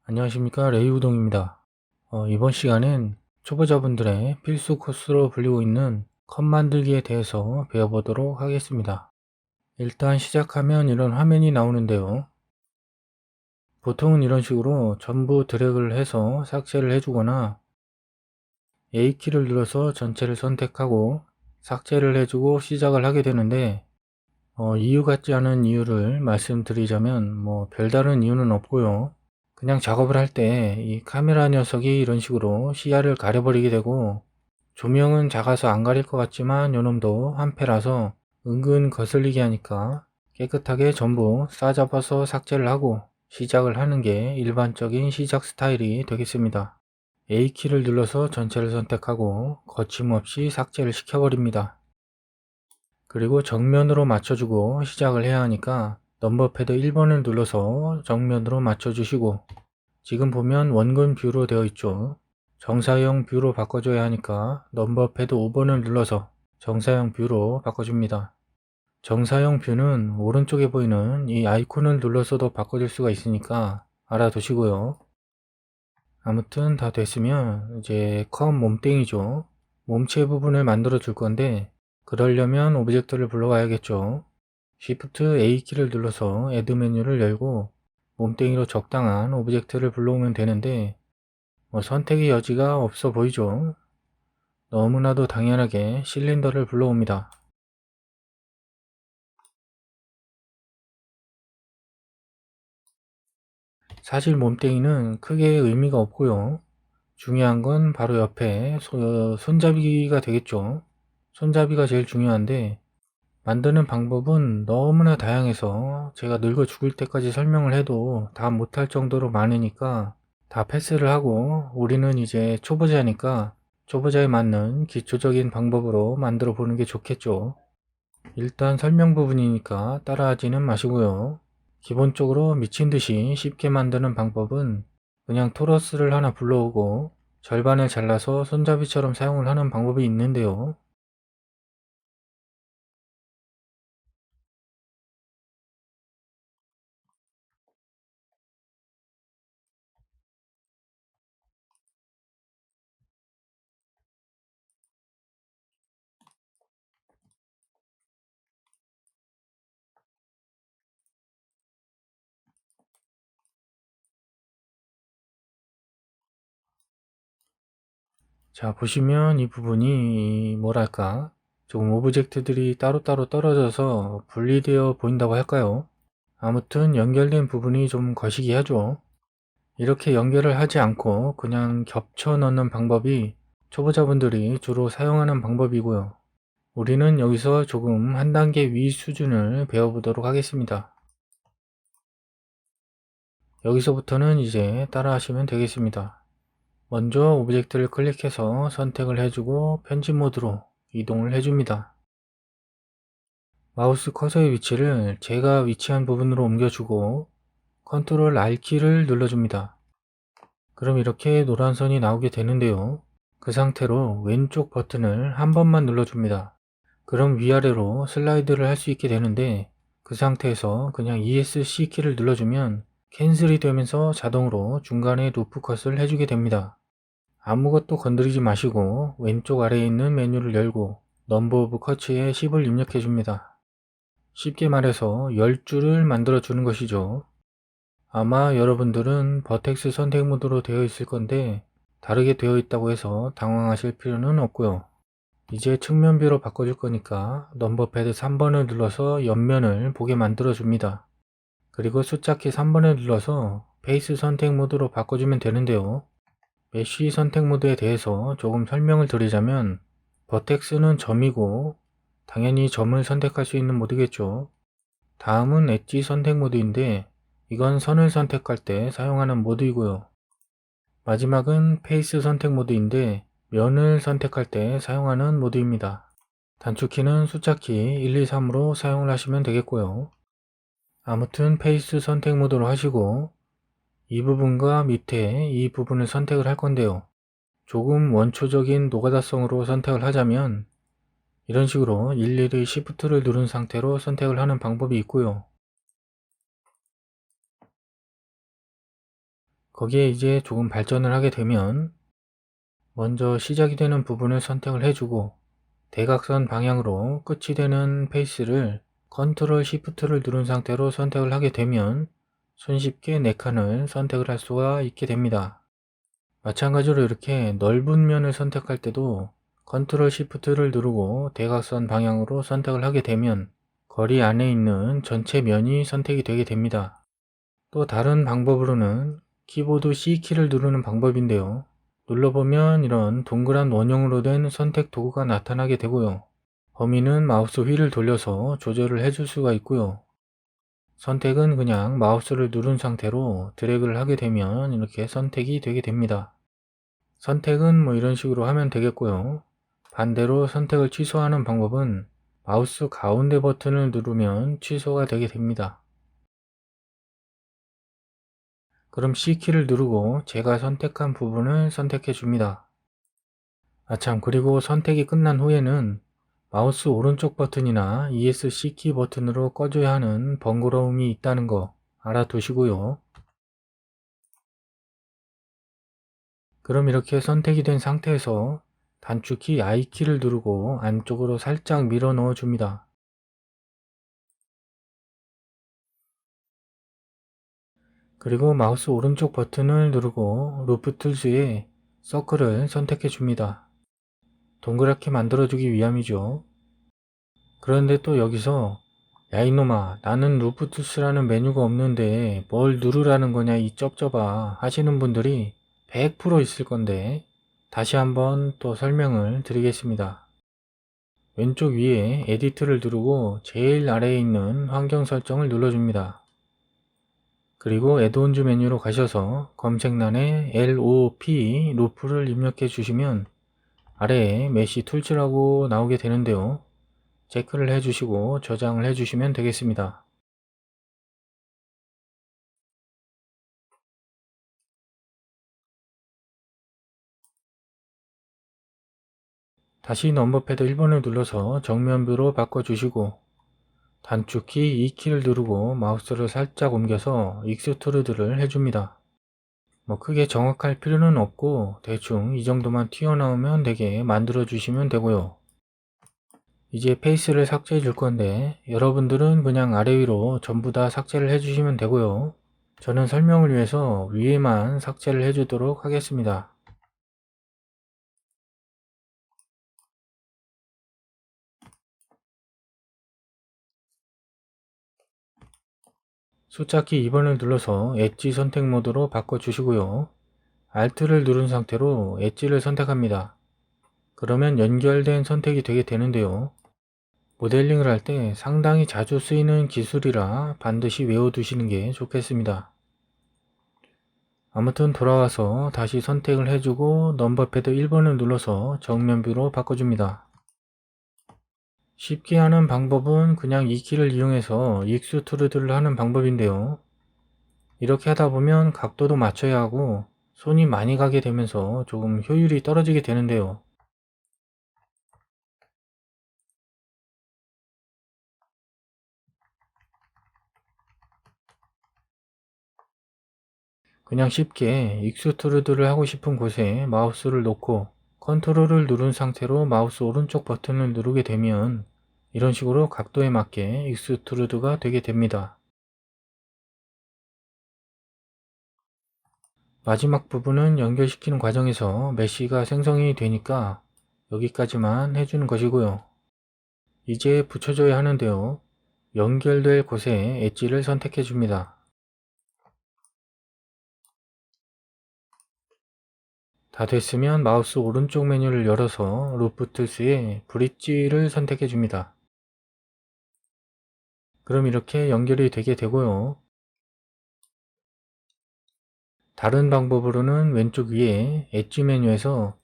안녕하십니까, 레이우동입니다. 이번 시간엔 초보자분들의 필수 코스로 불리고 있는 컷 만들기에 대해서 배워보도록 하겠습니다. 일단 시작하면 이런 화면이 나오는데요. 보통은 이런 식으로 전부 드래그를 해서 삭제를 해주거나 A키를 눌러서 전체를 선택하고 삭제를 해주고 시작을 하게 되는데, 이유 같지 않은 이유를 말씀드리자면 별다른 이유는 없고요. 그냥 작업을 할 때 이 카메라 녀석이 이런 식으로 시야를 가려버리게 되고, 조명은 작아서 안 가릴 것 같지만 요놈도 한패라서 은근 거슬리게 하니까 깨끗하게 전부 싸잡아서 삭제를 하고 시작을 하는 게 일반적인 시작 스타일이 되겠습니다. A키를 눌러서 전체를 선택하고 거침없이 삭제를 시켜버립니다. 그리고 정면으로 맞춰주고 시작을 해야 하니까 넘버패드 1번을 눌러서 정면으로 맞춰주시고, 지금 보면 원근 뷰로 되어 있죠. 정사형 뷰로 바꿔줘야 하니까 넘버패드 5번을 눌러서 정사형 뷰로 바꿔줍니다. 정사형 뷰는 오른쪽에 보이는 이 아이콘을 눌러서도 바꿔줄 수가 있으니까 알아두시고요. 아무튼 다 됐으면 이제 컷 몸땡이죠. 몸체 부분을 만들어 줄 건데, 그러려면 오브젝트를 불러와야겠죠. Shift A키를 눌러서 애드 메뉴를 열고 몸땡이로 적당한 오브젝트를 불러오면 되는데, 선택의 여지가 없어 보이죠. 너무나도 당연하게 실린더를 불러옵니다. 사실 몸땡이는 크게 의미가 없고요. 중요한 건 바로 옆에 손잡이가 되겠죠. 손잡이가 제일 중요한데, 만드는 방법은 너무나 다양해서 제가 늙어 죽을 때까지 설명을 해도 다 못할 정도로 많으니까 다 패스를 하고, 우리는 이제 초보자니까 초보자에 맞는 기초적인 방법으로 만들어 보는 게 좋겠죠. 일단 설명 부분이니까 따라하지는 마시고요. 기본적으로 미친듯이 쉽게 만드는 방법은 그냥 토러스를 하나 불러오고 절반을 잘라서 손잡이처럼 사용을 하는 방법이 있는데요. 자, 보시면 이 부분이 뭐랄까, 조금 오브젝트들이 따로따로 떨어져서 분리되어 보인다고 할까요? 아무튼 연결된 부분이 좀 거시기 하죠. 이렇게 연결을 하지 않고 그냥 겹쳐 넣는 방법이 초보자분들이 주로 사용하는 방법이고요. 우리는 여기서 조금 한 단계 위 수준을 배워보도록 하겠습니다. 여기서부터는 이제 따라 하시면 되겠습니다. 먼저 오브젝트를 클릭해서 선택을 해주고 편집 모드로 이동을 해줍니다. 마우스 커서의 위치를 제가 위치한 부분으로 옮겨주고 컨트롤 R키를 눌러줍니다. 그럼 이렇게 노란 선이 나오게 되는데요. 그 상태로 왼쪽 버튼을 한 번만 눌러줍니다. 그럼 위아래로 슬라이드를 할 수 있게 되는데, 그 상태에서 그냥 ESC 키를 눌러주면 캔슬이 되면서 자동으로 중간에 루프 컷을 해주게 됩니다. 아무것도 건드리지 마시고 왼쪽 아래에 있는 메뉴를 열고 넘버 오브 컷에 10을 입력해 줍니다. 쉽게 말해서 10줄을 만들어 주는 것이죠. 아마 여러분들은 버텍스 선택 모드로 되어 있을 건데 다르게 되어 있다고 해서 당황하실 필요는 없고요. 이제 측면뷰로 바꿔줄 거니까 넘버패드 3번을 눌러서 옆면을 보게 만들어 줍니다. 그리고 숫자키 3번을 눌러서 페이스 선택 모드로 바꿔주면 되는데요. 메쉬 선택 모드에 대해서 조금 설명을 드리자면, 버텍스는 점이고 당연히 점을 선택할 수 있는 모드겠죠. 다음은 엣지 선택 모드인데 이건 선을 선택할 때 사용하는 모드이고요. 마지막은 페이스 선택 모드인데 면을 선택할 때 사용하는 모드입니다. 단축키는 숫자키 1, 2, 3으로 사용을 하시면 되겠고요. 아무튼 페이스 선택 모드로 하시고 이 부분과 밑에 이 부분을 선택을 할 건데요. 조금 원초적인 노가다성으로 선택을 하자면 이런 식으로 일일이 Shift를 누른 상태로 선택을 하는 방법이 있고요. 거기에 이제 조금 발전을 하게 되면 먼저 시작이 되는 부분을 선택을 해주고 대각선 방향으로 끝이 되는 페이스를 컨트롤 시프트를 누른 상태로 선택을 하게 되면 손쉽게 4칸을 선택을 할 수가 있게 됩니다. 마찬가지로 이렇게 넓은 면을 선택할 때도 컨트롤 시프트를 누르고 대각선 방향으로 선택을 하게 되면 거리 안에 있는 전체 면이 선택이 되게 됩니다. 또 다른 방법으로는 키보드 C키를 누르는 방법인데요. 눌러보면 이런 동그란 원형으로 된 선택 도구가 나타나게 되고요. 범위는 마우스 휠을 돌려서 조절을 해줄 수가 있고요. 선택은 그냥 마우스를 누른 상태로 드래그를 하게 되면 이렇게 선택이 되게 됩니다. 선택은 뭐 이런 식으로 하면 되겠고요. 반대로 선택을 취소하는 방법은 마우스 가운데 버튼을 누르면 취소가 되게 됩니다. 그럼 C키를 누르고 제가 선택한 부분을 선택해 줍니다. 아참, 그리고 선택이 끝난 후에는 마우스 오른쪽 버튼이나 ESC키 버튼으로 꺼줘야 하는 번거로움이 있다는 거 알아두시고요. 그럼 이렇게 선택이 된 상태에서 단축키 I키를 누르고 안쪽으로 살짝 밀어 넣어 줍니다. 그리고 마우스 오른쪽 버튼을 누르고 루프 툴스에 서클을 선택해 줍니다. 동그랗게 만들어주기 위함이죠. 그런데 또 여기서 야 이놈아, 나는 루프 툴스라는 메뉴가 없는데 뭘 누르라는 거냐 이 쩝쩝아 하시는 분들이 100% 있을 건데 다시 한번 또 설명을 드리겠습니다. 왼쪽 위에 에디트를 누르고 제일 아래에 있는 환경 설정을 눌러줍니다. 그리고 애드온즈 메뉴로 가셔서 검색란에 LOP 루프를 입력해 주시면 아래에 메시 툴즈라고 나오게 되는데요. 체크를 해주시고 저장을 해주시면 되겠습니다. 다시 넘버패드 1번을 눌러서 정면뷰로 바꿔주시고 단축키 2키를 누르고 마우스를 살짝 옮겨서 익스트루드를 해줍니다. 뭐 크게 정확할 필요는 없고 대충 이 정도만 튀어나오면 되게 만들어 주시면 되고요. 이제 페이스를 삭제해 줄 건데 여러분들은 그냥 아래 위로 전부 다 삭제를 해 주시면 되고요. 저는 설명을 위해서 위에만 삭제를 해 주도록 하겠습니다. 숫자키 2번을 눌러서 엣지 선택 모드로 바꿔 주시고요. Alt를 누른 상태로 엣지를 선택합니다. 그러면 연결된 선택이 되게 되는데요. 모델링을 할 때 상당히 자주 쓰이는 기술이라 반드시 외워두시는 게 좋겠습니다. 아무튼 돌아와서 다시 선택을 해주고 넘버패드 1번을 눌러서 정면뷰로 바꿔줍니다. 쉽게 하는 방법은 그냥 이 키를 이용해서 익스트루드를 하는 방법인데요. 이렇게 하다 보면 각도도 맞춰야 하고 손이 많이 가게 되면서 조금 효율이 떨어지게 되는데요. 그냥 쉽게 익스트루드를 하고 싶은 곳에 마우스를 놓고 컨트롤을 누른 상태로 마우스 오른쪽 버튼을 누르게 되면 이런 식으로 각도에 맞게 익스트루드가 되게 됩니다. 마지막 부분은 연결시키는 과정에서 메쉬가 생성이 되니까 여기까지만 해주는 것이고요. 이제 붙여줘야 하는데요. 연결될 곳에 엣지를 선택해 줍니다. 다 됐으면 마우스 오른쪽 메뉴를 열어서 루프 툴스에 브릿지를 선택해 줍니다. 그럼 이렇게 연결이 되게 되고요. 다른 방법으로는 왼쪽 위에 엣지 메뉴에서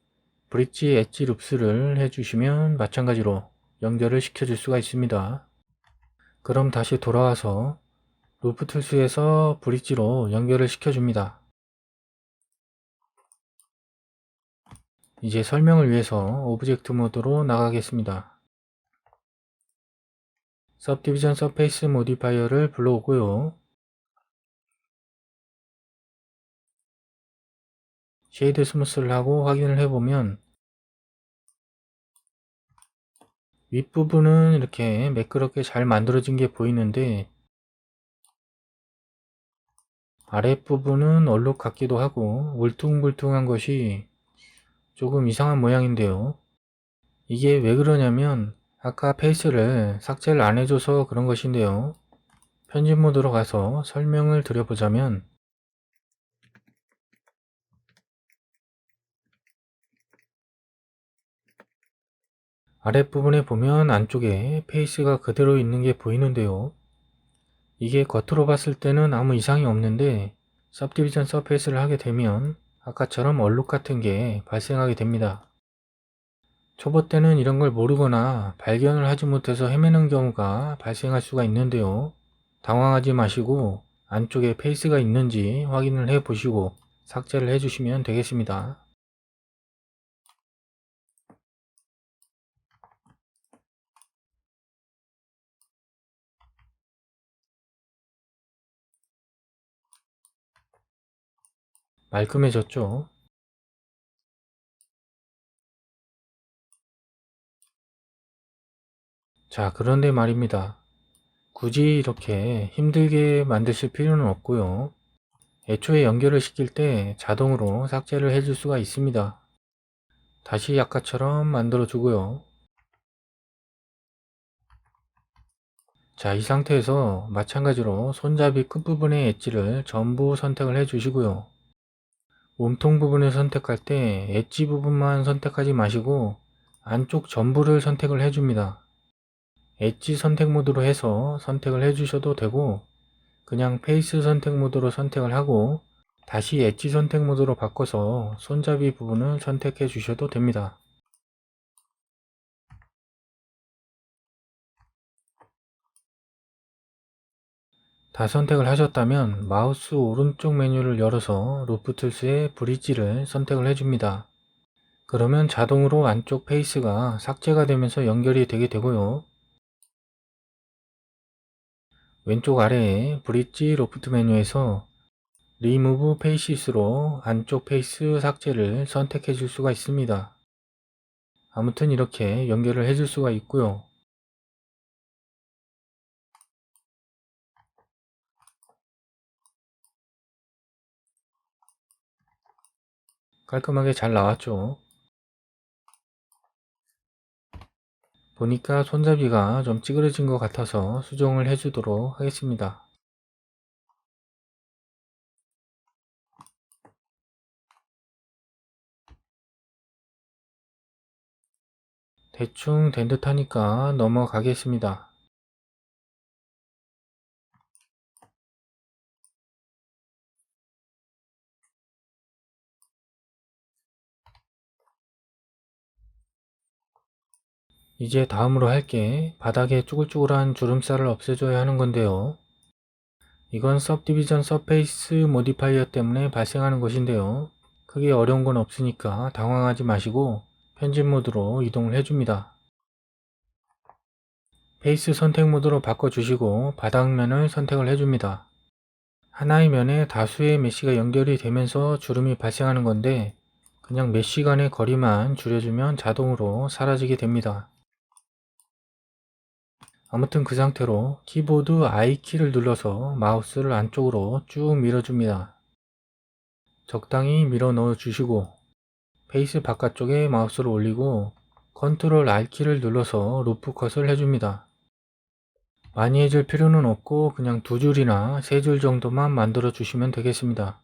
브릿지 엣지 룹스를 해주시면 마찬가지로 연결을 시켜줄 수가 있습니다. 그럼 다시 돌아와서 루프 툴스에서 브릿지로 연결을 시켜줍니다. 이제 설명을 위해서 오브젝트 모드로 나가겠습니다. सब디비전 서페이스 모디파이어를 불러오고요. 쉐이드 스무스를 하고 확인을 해보면 윗부분은 이렇게 매끄럽게 잘 만들어진 게 보이는데 아랫부분은 얼룩 같기도 하고 울퉁불퉁한 것이 조금 이상한 모양인데요. 이게 왜 그러냐면 아까 페이스를 삭제를 안 해줘서 그런 것인데요. 편집 모드로 가서 설명을 드려보자면 아랫부분에 보면 안쪽에 페이스가 그대로 있는 게 보이는데요. 이게 겉으로 봤을 때는 아무 이상이 없는데 सब디비전 서페이스를 하게 되면 아까처럼 얼룩 같은 게 발생하게 됩니다. 초보 때는 이런 걸 모르거나 발견을 하지 못해서 헤매는 경우가 발생할 수가 있는데요. 당황하지 마시고 안쪽에 페이스가 있는지 확인을 해 보시고 삭제를 해 주시면 되겠습니다. 말끔해졌죠? 자, 그런데 말입니다. 굳이 이렇게 힘들게 만드실 필요는 없고요. 애초에 연결을 시킬 때 자동으로 삭제를 해줄 수가 있습니다. 다시 아까처럼 만들어 주고요. 자, 이 상태에서 마찬가지로 손잡이 끝부분의 엣지를 전부 선택을 해 주시고요. 몸통 부분을 선택할 때 엣지 부분만 선택하지 마시고 안쪽 전부를 선택을 해 줍니다. 엣지 선택 모드로 해서 선택을 해 주셔도 되고 그냥 페이스 선택 모드로 선택을 하고 다시 엣지 선택 모드로 바꿔서 손잡이 부분을 선택해 주셔도 됩니다. 다 선택을 하셨다면 마우스 오른쪽 메뉴를 열어서 루프툴스의 브릿지를 선택을 해줍니다. 그러면 자동으로 안쪽 페이스가 삭제가 되면서 연결이 되게 되고요. 왼쪽 아래에 브릿지 로프트 메뉴에서 리무브 페이시스로 안쪽 페이스 삭제를 선택해 줄 수가 있습니다. 아무튼 이렇게 연결을 해줄 수가 있고요. 깔끔하게 잘 나왔죠. 보니까 손잡이가 좀 찌그러진 것 같아서 수정을 해주도록 하겠습니다. 대충 된 듯 하니까 넘어가겠습니다. 이제 다음으로 할 게 바닥에 쭈글쭈글한 주름살을 없애줘야 하는 건데요. 이건 सब디비전 서페이스 모디파이어 때문에 발생하는 것인데요. 크게 어려운 건 없으니까 당황하지 마시고 편집 모드로 이동을 해줍니다. 페이스 선택 모드로 바꿔주시고 바닥면을 선택을 해줍니다. 하나의 면에 다수의 메쉬가 연결이 되면서 주름이 발생하는 건데 그냥 메쉬 간의 거리만 줄여주면 자동으로 사라지게 됩니다. 아무튼 그 상태로 키보드 I키를 눌러서 마우스를 안쪽으로 쭉 밀어줍니다. 적당히 밀어 넣어 주시고 페이스 바깥쪽에 마우스를 올리고 컨트롤 R키를 눌러서 루프 컷을 해줍니다. 많이 해줄 필요는 없고 그냥 2줄이나 3줄 정도만 만들어 주시면 되겠습니다.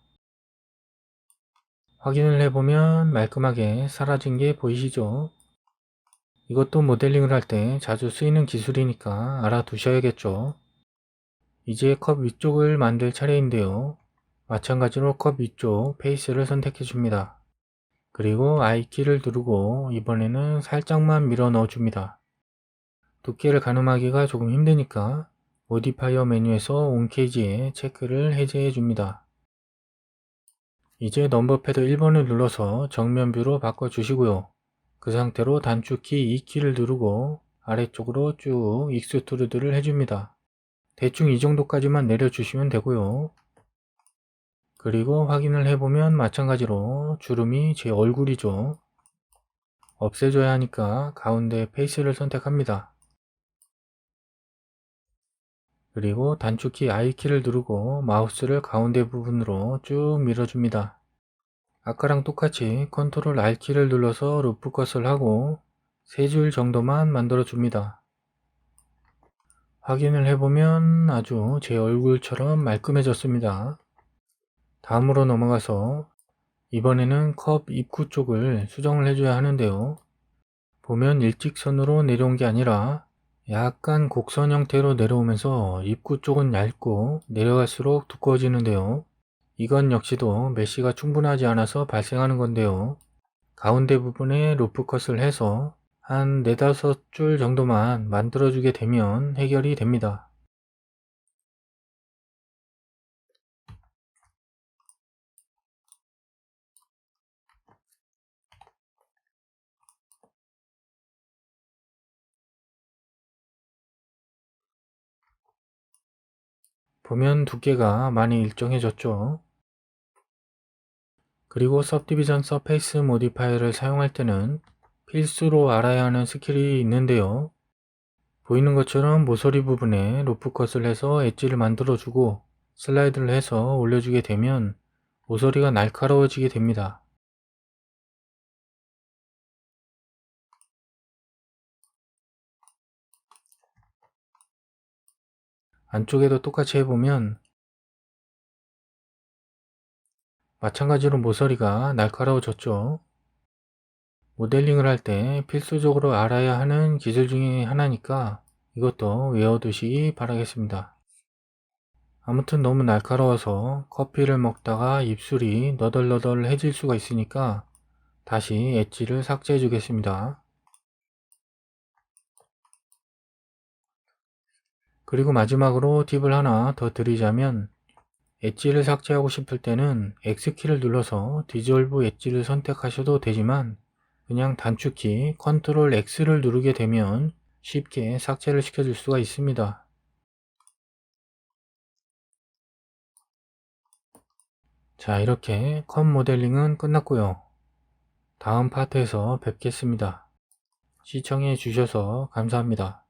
확인을 해보면 말끔하게 사라진 게 보이시죠? 이것도 모델링을 할 때 자주 쓰이는 기술이니까 알아두셔야겠죠. 이제 컵 위쪽을 만들 차례인데요. 마찬가지로 컵 위쪽 페이스를 선택해 줍니다. 그리고 I키를 누르고 이번에는 살짝만 밀어 넣어 줍니다. 두께를 가늠하기가 조금 힘드니까 모디파이어 메뉴에서 온케이지에 체크를 해제해 줍니다. 이제 넘버패드 1번을 눌러서 정면 뷰로 바꿔 주시고요. 그 상태로 단축키 2키를 누르고 아래쪽으로 쭉 익스트루드를 해줍니다. 대충 이 정도까지만 내려주시면 되고요. 그리고 확인을 해보면 마찬가지로 주름이 제 얼굴이죠. 없애줘야 하니까 가운데 페이스를 선택합니다. 그리고 단축키 I키를 누르고 마우스를 가운데 부분으로 쭉 밀어줍니다. 아까랑 똑같이 컨트롤 R키를 눌러서 루프 컷을 하고 3줄 정도만 만들어 줍니다. 확인을 해보면 아주 제 얼굴처럼 말끔해졌습니다. 다음으로 넘어가서 이번에는 컵 입구 쪽을 수정을 해줘야 하는데요. 보면 일직선으로 내려온 게 아니라 약간 곡선 형태로 내려오면서 입구 쪽은 얇고 내려갈수록 두꺼워지는데요. 이건 역시도 메쉬가 충분하지 않아서 발생하는 건데요. 가운데 부분에 루프 컷을 해서 한 4-5줄 정도만 만들어주게 되면 해결이 됩니다. 보면 두께가 많이 일정해졌죠. 그리고 सब디비전 서페이스 모디파이어를 사용할 때는 필수로 알아야 하는 스킬이 있는데요. 보이는 것처럼 모서리 부분에 루프 컷을 해서 엣지를 만들어주고 슬라이드를 해서 올려주게 되면 모서리가 날카로워지게 됩니다. 안쪽에도 똑같이 해보면 마찬가지로 모서리가 날카로워졌죠. 모델링을 할 때 필수적으로 알아야 하는 기술 중에 하나니까 이것도 외워두시기 바라겠습니다. 아무튼 너무 날카로워서 커피를 먹다가 입술이 너덜너덜해질 수가 있으니까 다시 엣지를 삭제해 주겠습니다. 그리고 마지막으로 팁을 하나 더 드리자면 엣지를 삭제하고 싶을 때는 X키를 눌러서 디졸브 엣지를 선택하셔도 되지만 그냥 단축키 컨트롤 X를 누르게 되면 쉽게 삭제를 시켜줄 수가 있습니다. 자, 이렇게 컷 모델링은 끝났고요. 다음 파트에서 뵙겠습니다. 시청해 주셔서 감사합니다.